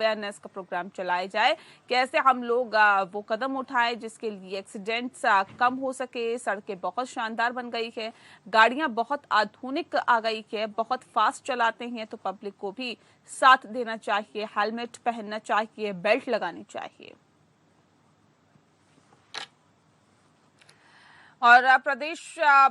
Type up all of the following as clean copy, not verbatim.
Awareness का programme चलाया जाए, कैसे हम लोग वो कदम उठाएं जिसके लिए एक्सीडेंट्स कम हो सके। सड़कें बहुत शानदार बन गई है, गाड़ियां बहुत आधुनिक आ गई है, बहुत फास्ट चलाते हैं, तो पब्लिक को भी साथ देना चाहिए, हेलमेट पहनना चाहिए, बेल्ट लगानी चाहिए। और प्रदेश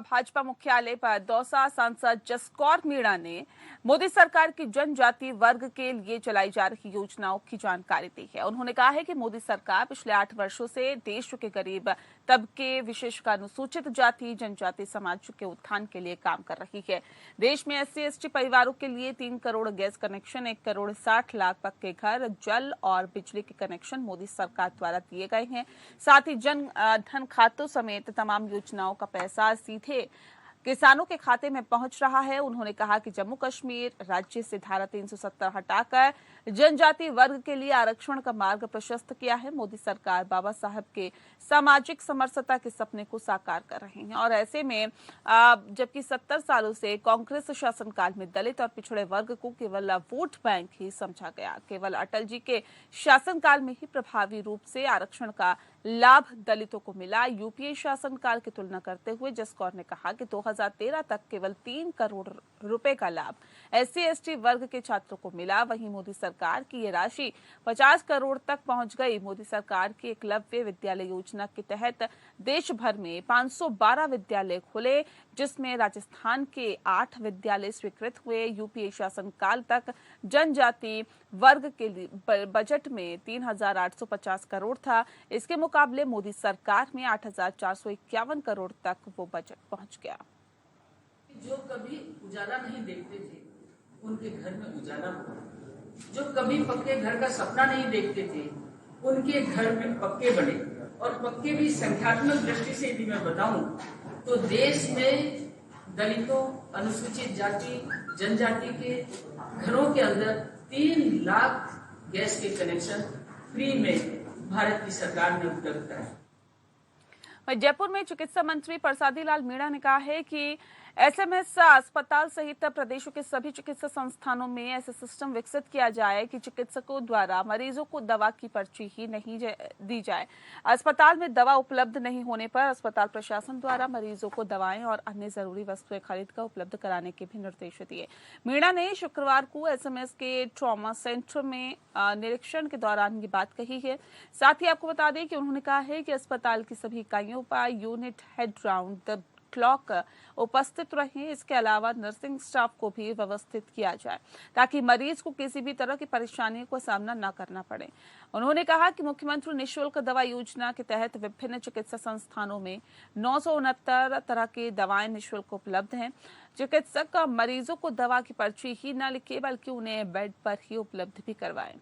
भाजपा मुख्यालय पर दौसा सांसद जसकौर मीणा ने मोदी सरकार की जनजाति वर्ग के लिए चलाई जा रही योजनाओं की जानकारी दी है। उन्होंने कहा है कि मोदी सरकार पिछले 8 वर्षों से देश के गरीब तबके, विशेषकर अनुसूचित जाति जनजाति समाज के उत्थान के लिए काम कर रही है। देश में SC/ST परिवारों के लिए 3 करोड़ गैस कनेक्शन, 1 करोड़ 60 लाख पक्के घर, जल और बिजली के कनेक्शन मोदी सरकार द्वारा दिए गए हैं। साथ ही जन धन खातों समेत तमाम योजनाओं का पैसा सीधे किसानों के खाते में पहुंच रहा है। उन्होंने कहा कि जम्मू कश्मीर राज्य से धारा 370 हटाकर जनजाति वर्ग के लिए आरक्षण का मार्ग प्रशस्त किया है। मोदी सरकार बाबा साहब के सामाजिक समरसता के सपने को साकार कर रहे हैं। और ऐसे में जबकि 70 सालों से कांग्रेस शासनकाल में दलित और पिछड़े वर्ग को केवल वोट बैंक ही समझा गया, केवल अटल जी के शासनकाल में ही प्रभावी रूप से आरक्षण का लाभ दलितों को मिला। यूपीए शासनकाल की तुलना करते हुए जसकौर ने कहा कि 2013 तक केवल 3 करोड़ रुपए का लाभ SC/ST वर्ग के छात्रों को मिला। वहीं मोदी सरकार की ये राशि 50 करोड़ तक पहुंच गई। मोदी सरकार की एकलव्य विद्यालय योजना के तहत देश भर में 512 विद्यालय खुले, जिसमें राजस्थान के 8 विद्यालय स्वीकृत हुए। यूपीए शासनकाल तक जनजाति वर्ग के लिए बजट में 3,850 करोड़ था। इसके मुकाबले मोदी सरकार में 8,451 करोड़ तक वो बजट पहुंच गया। जो कभी उजाला नहीं देखते थे उनके घर में उजाला हुआ, जो कभी पक्के घर का सपना नहीं देखते थे उनके घर में पक्के बने। और पक्के भी संख्यात्मक दृष्टि से यदि मैं बताऊं तो देश में दलितों, अनुसूचित जाति, जनजाति के घरों के अंदर 3 लाख गैस के कनेक्शन फ्री में भारत की सरकार ने उपलब्ध कराए। जयपुर में चिकित्सा मंत्री प्रसादी लाल मीणा ने कहा है कि SMS अस्पताल सहित प्रदेश के सभी चिकित्सा संस्थानों में ऐसा सिस्टम विकसित किया जाए कि चिकित्सकों द्वारा मरीजों को दवा की पर्ची ही नहीं दी जाए। अस्पताल में दवा उपलब्ध नहीं होने पर अस्पताल प्रशासन द्वारा मरीजों को दवाएं और अन्य जरूरी वस्तुएं खरीद कर उपलब्ध कराने के भी निर्देश दिए। मीणा ने शुक्रवार को SMS के ट्रॉमा सेंटर में निरीक्षण के दौरान ये बात कही है। साथ ही आपको बता दें कि उन्होंने कहा है कि अस्पताल की सभी इकाइयों per unit head round the clock उपस्थित रहें। इसके अलावा नर्सिंग स्टाफ को भी व्यवस्थित किया जाए ताकि मरीज को किसी भी तरह की परेशानियों का सामना न करना पड़े। उन्होंने कहा कि मुख्यमंत्री निःशुल्क दवा योजना के तहत विभिन्न चिकित्सा संस्थानों में 969 तरह की दवाएं निःशुल्क उपलब्ध हैं। चिकित्सक मरीजों को दवा की पर्ची ही न लिखे बल्कि उन्हें बेड पर ही उपलब्ध भी करवाएं।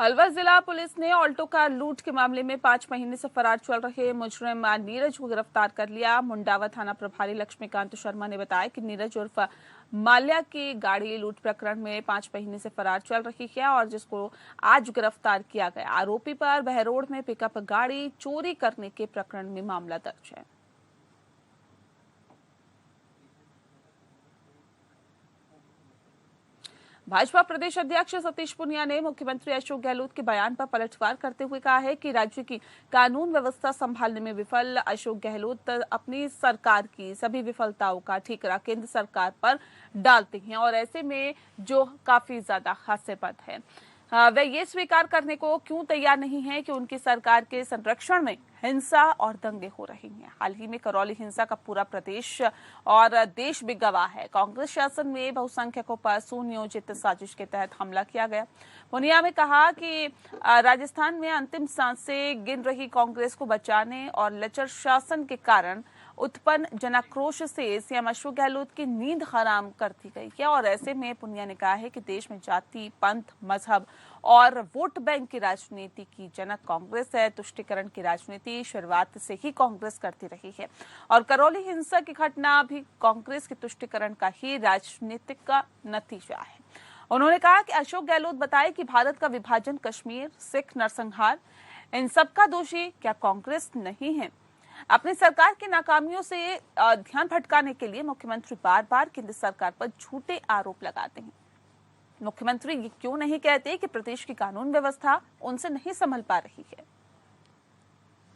अलवर जिला पुलिस ने ऑल्टो कार लूट के मामले में 5 महीने से फरार चल रहे मुजरिम नीरज को गिरफ्तार कर लिया। मुंडावा थाना प्रभारी लक्ष्मीकांत शर्मा ने बताया कि नीरज उर्फ माल्या की गाड़ी लूट प्रकरण में 5 महीने से फरार चल रही है और जिसको आज गिरफ्तार किया गया। आरोपी पर बहरोड में पिकअप गाड़ी चोरी करने के प्रकरण में मामला दर्ज है। भाजपा प्रदेश अध्यक्ष सतीश पूनिया ने मुख्यमंत्री अशोक गहलोत के बयान पर पलटवार करते हुए कहा है कि राज्य की कानून व्यवस्था संभालने में विफल अशोक गहलोत अपनी सरकार की सभी विफलताओं का ठीकरा केंद्र सरकार पर डालते हैं और ऐसे में जो काफी ज्यादा हास्यास्पद है। वे ये स्वीकार करने को क्यों तैयार नहीं है कि उनकी सरकार के संरक्षण में हिंसा और दंगे हो रही हैं। हाल ही में करौली हिंसा का पूरा प्रदेश और देश भी गवाह है। कांग्रेस शासन में बहुसंख्यकों पर सुनियोजित साजिश के तहत हमला किया गया। पूनिया ने कहा कि राजस्थान में अंतिम सांसें गिन रही कांग्रेस को बचाने और लचर शासन के कारण उत्पन्न जनाक्रोश से सीएम अशोक गहलोत की नींद हराम कर दी गई है और ऐसे में पूनिया ने कहा है कि देश में जाति, पंथ, मजहब और वोट बैंक की राजनीति की जनक कांग्रेस है। तुष्टीकरण की राजनीति शुरुआत से ही कांग्रेस करती रही है और करौली हिंसा की घटना भी कांग्रेस के तुष्टीकरण का ही राजनीतिक का नतीजा है। उन्होंने कहा कि अशोक गहलोत बताए कि भारत का विभाजन, कश्मीर, सिख नरसंहार, इन सबका दोषी क्या कांग्रेस नहीं है? अपनी सरकार की नाकामियों से ध्यान भटकाने के लिए मुख्यमंत्री बार बार केंद्र सरकार पर झूठे आरोप लगाते हैं। मुख्यमंत्री ये क्यों नहीं कहते कि प्रदेश की कानून व्यवस्था उनसे नहीं संभल पा रही है?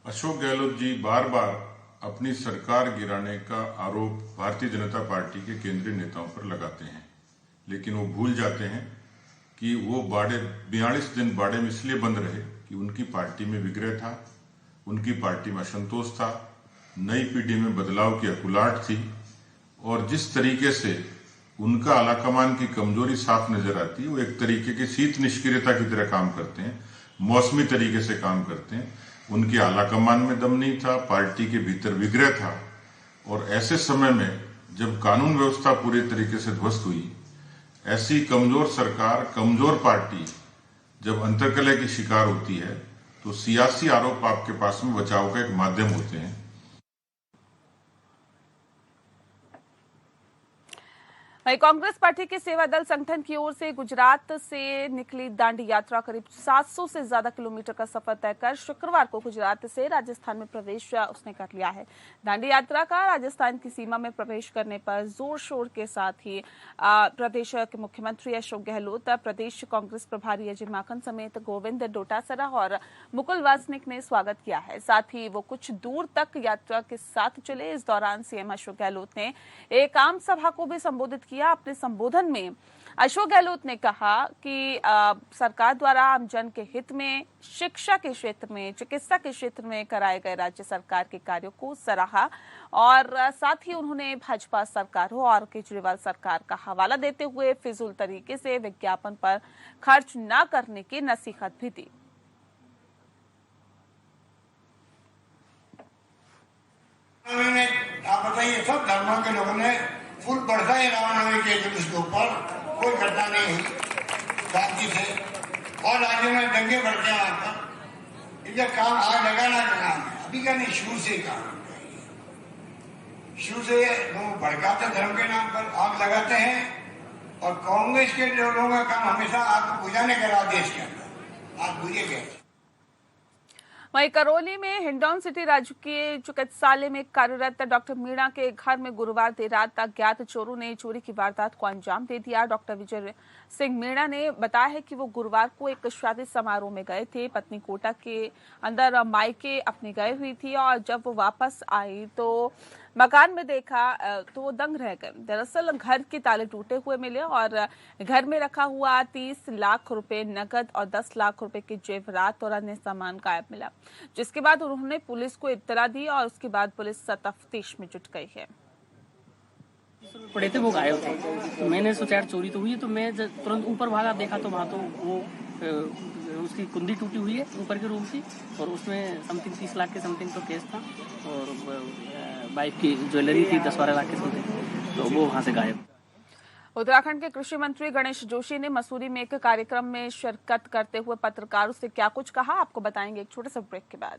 अशोक गहलोत जी बार बार अपनी सरकार गिराने का आरोप भारतीय जनता पार्टी के केंद्रीय नेताओं पर लगाते हैं, लेकिन वो भूल जाते हैं कि वो 42 दिन बाड़े में इसलिए बंद रहे कि उनकी पार्टी में विग्रह था, उनकी पार्टी में असंतोष था, नई पीढ़ी में बदलाव की अकुलाहट थी और जिस तरीके से उनका आलाकमान की कमजोरी साफ नजर आती है, वो एक तरीके की शीत निष्क्रियता की तरह काम करते हैं, मौसमी तरीके से काम करते हैं। उनके आलाकमान में दम नहीं था, पार्टी के भीतर विग्रह था और ऐसे समय में जब कानून व्यवस्था पूरी तरीके से ध्वस्त हुई, ऐसी कमजोर सरकार, कमजोर पार्टी जब अंतर्कलह की शिकार होती है तो सियासी आरोप आपके पास में बचाव का एक माध्यम होते हैं। वहीं कांग्रेस पार्टी के सेवा दल संगठन की ओर से गुजरात से निकली दांडी यात्रा करीब 700 से ज्यादा किलोमीटर का सफर तय कर शुक्रवार को गुजरात से राजस्थान में प्रवेश उसने कर लिया है। दांडी यात्रा का राजस्थान की सीमा में प्रवेश करने पर जोर शोर के साथ ही प्रदेश के मुख्यमंत्री अशोक गहलोत, प्रदेश कांग्रेस प्रभारी अजय माकन समेत गोविंद डोटासरा और मुकुल वासनिक ने स्वागत किया है। साथ ही वो कुछ दूर तक यात्रा के साथ चले। इस दौरान सीएम अशोक गहलोत ने एक आम सभा को भी संबोधित किया। अपने संबोधन में अशोक गहलोत ने कहा कि सरकार द्वारा आम जन के हित में शिक्षा के क्षेत्र में, चिकित्सा के क्षेत्र में कराए गए राज्य सरकार के कार्यों को सराहा और साथ ही उन्होंने भाजपा सरकारों और केजरीवाल सरकार का हवाला देते हुए फिजूल तरीके से विज्ञापन पर खर्च न करने की नसीहत भी दी। आप बताइए, सब धर्मों के लोगों ने फूल बरसाए रामनवमी के जुलूस के ऊपर, कोई घटना नहीं हुई शांति से और राज्यों में दंगे बढ़ते हैं। वहां पर इनका काम आग लगाना का काम है, अभी का नहीं, शुरू से काम है। शुरू से लोग भड़काते धर्म के नाम पर, आग लगाते हैं और कांग्रेस के लोगों का काम हमेशा आग बुझाने का रहा देश के अंदर, आग बुझे गए। वहीं करौली में हिंडौन सिटी राजकीय चिकित्सालय में कार्यरत डॉक्टर मीणा के घर में गुरुवार देर रात अज्ञात चोरों ने चोरी की वारदात को अंजाम दे दिया। डॉक्टर विजय सिंह मीणा ने बताया है कि वो गुरुवार को एक शादी समारोह में गए थे। पत्नी कोटा के अंदर मायके अपने गए हुई थी और जब वो वापस आई तो मकान में देखा तो वो दंग रह गए। दरअसल घर के ताले टूटे हुए मिले और घर में रखा हुआ 30 लाख रुपए नकद और 10 लाख रुपए के जेवरात और अन्य सामान गायब मिला, जिसके बाद उन्होंने पुलिस को इत्तला दी और उसके बाद पुलिस तफ्तीश में जुट गई है। पड़े थे वो गायब थे। मैंने सोचा यार चोरी तो हुई है, तो मैं तुरंत ऊपर भागा, देखा तो वहाँ तो वो उसकी कुंडी टूटी हुई है ऊपर की रूम की और उसमें समथिंग 30 लाख के समथिंग तो केस था और वाइफ की ज्वेलरी थी 10-12 लाख के समथिंग, तो वो वहाँ से गायब। उत्तराखंड के कृषि मंत्री गणेश जोशी ने मसूरी में एक कार्यक्रम में शिरकत करते हुए पत्रकारों से क्या कुछ कहा, आपको बताएंगे एक छोटे से ब्रेक के बाद।